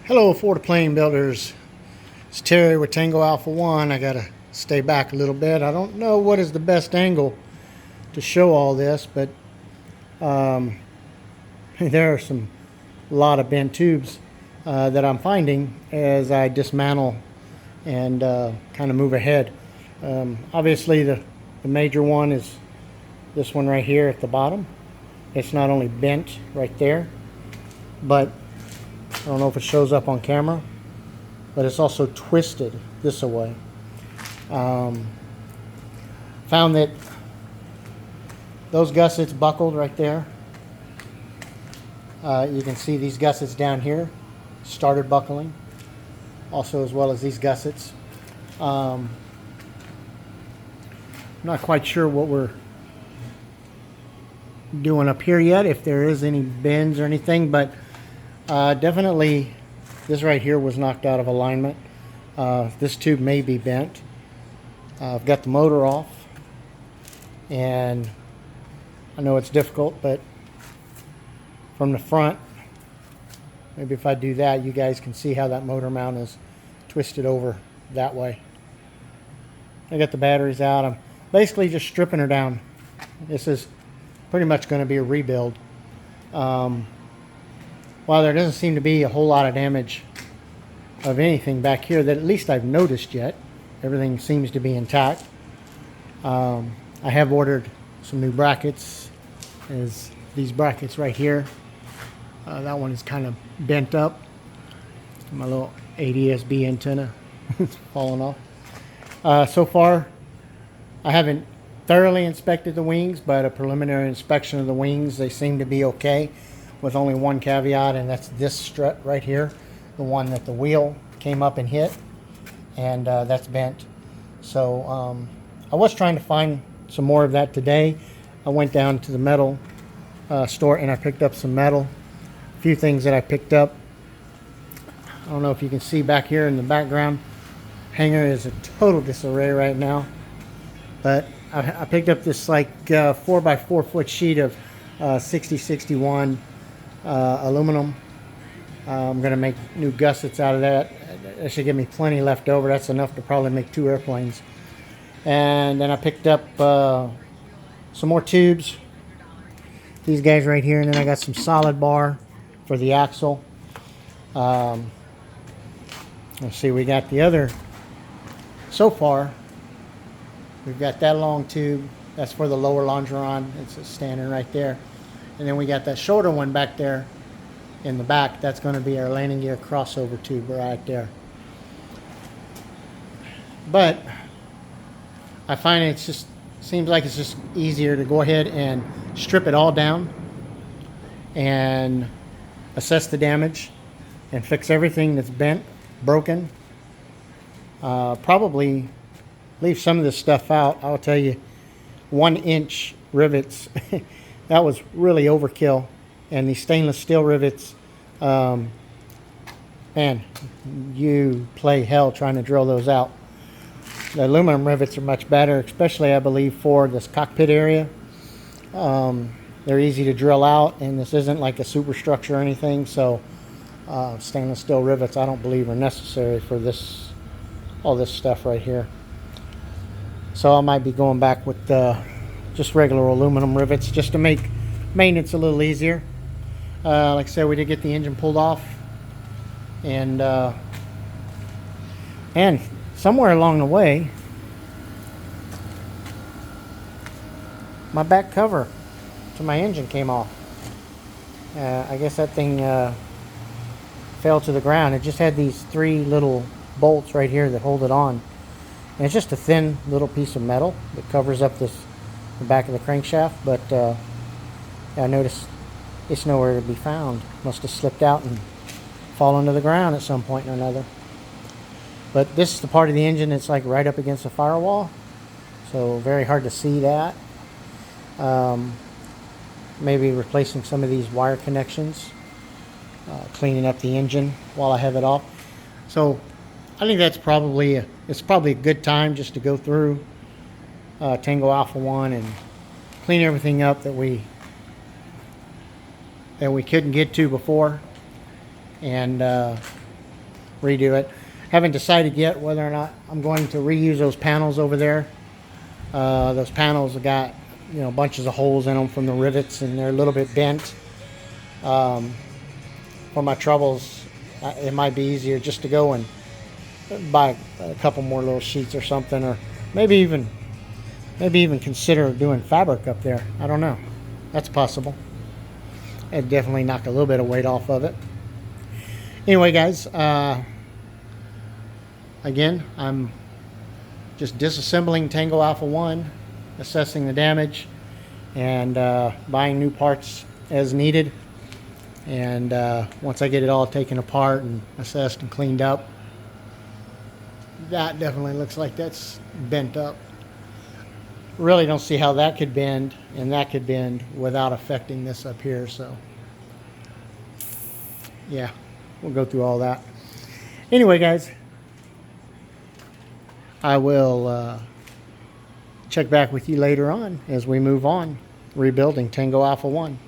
Hello, Florida Plane Builders. It's Terry with Tango Alpha 1. I gotta stay back a little bit. I don't know what is the best angle to show all this, but there are a lot of bent tubes that I'm finding as I dismantle and kind of move ahead. Obviously, the major one is this one right here at the bottom. It's not only bent right there, but I don't know if it shows up on camera, but it's also twisted this way. Found that those gussets buckled right there. You can see these gussets down here started buckling, also as well as these gussets. I'm not quite sure what we're doing up here yet, if there is any bends or anything, but definitely this right here was knocked out of alignment. This tube may be bent. I've got the motor off, and I know it's difficult, but from the front, maybe if I do that, you guys can see how that motor mount is twisted over that way. I got the batteries out. I'm basically just stripping her down. This is pretty much going to be a rebuild. While there doesn't seem to be a whole lot of damage of anything back here that at least I've noticed yet, everything seems to be intact. I have ordered some new brackets, as these brackets right here. That one is kind of bent up. My little ADS-B antenna is falling off. So far, I haven't thoroughly inspected the wings, but a preliminary inspection of the wings, they seem to be okay, with only one caveat, and that's this strut right here, the one that the wheel came up and hit, and that's bent. So I was trying to find some more of that today. I went down to the metal store and I picked up some metal. A few things that I picked up. I don't know if you can see back here in the background. Hanger is a total disarray right now, but I picked up this like 4 by 4 foot sheet of 6061 aluminum. I'm going to make new gussets out of that. That should give me plenty left over. That's enough to probably make 2 airplanes. And then I picked up some more tubes. These guys right here. And then I got some solid bar for the axle. Let's see, we got the other. So far, we've got that long tube. That's for the lower longeron. It's standing right there. And then we got that shorter one back there in the back. That's going to be our landing gear crossover tube right there. But I find it just seems like it's just easier to go ahead and strip it all down and assess the damage and fix everything that's bent, broken. Probably leave some of this stuff out. I'll tell you, 1-inch rivets that was really overkill. And these stainless steel rivets, man, you play hell trying to drill those out. The aluminum rivets are much better, especially I believe for this cockpit area. They're easy to drill out, and this isn't like a superstructure or anything, so stainless steel rivets I don't believe are necessary for this, all this stuff right here. So I might be going back with just regular aluminum rivets just to make maintenance a little easier. Like I said, we did get the engine pulled off, and somewhere along the way, my back cover to my engine came off. I guess that thing fell to the ground. It just had these 3 little bolts right here that hold it on, and it's just a thin little piece of metal that covers up the back of the crankshaft. But I noticed it's nowhere to be found. Must have slipped out and fallen to the ground at some point or another. But this is the part of the engine that's like right up against the firewall, so very hard to see that. Maybe replacing some of these wire connections, cleaning up the engine while I have it off. So I think that's probably it's probably a good time just to go through Tango Alpha 1 and clean everything up that we couldn't get to before, and redo it. Haven't decided yet whether or not I'm going to reuse those panels over there. Those panels have got, you know, bunches of holes in them from the rivets, and they're a little bit bent. For my troubles, it might be easier just to go and buy a couple more little sheets or something, or maybe even consider doing fabric up there. I don't know. That's possible. It'd definitely knock a little bit of weight off of it. Anyway, guys, again, I'm just disassembling Tango Alpha 1, assessing the damage, and buying new parts as needed. And once I get it all taken apart and assessed and cleaned up, that definitely looks like that's bent up. Really don't see how that could bend and that could bend without affecting this up here. So yeah, we'll go through all that. Anyway, guys, I will check back with you later on as we move on rebuilding Tango Alpha 1.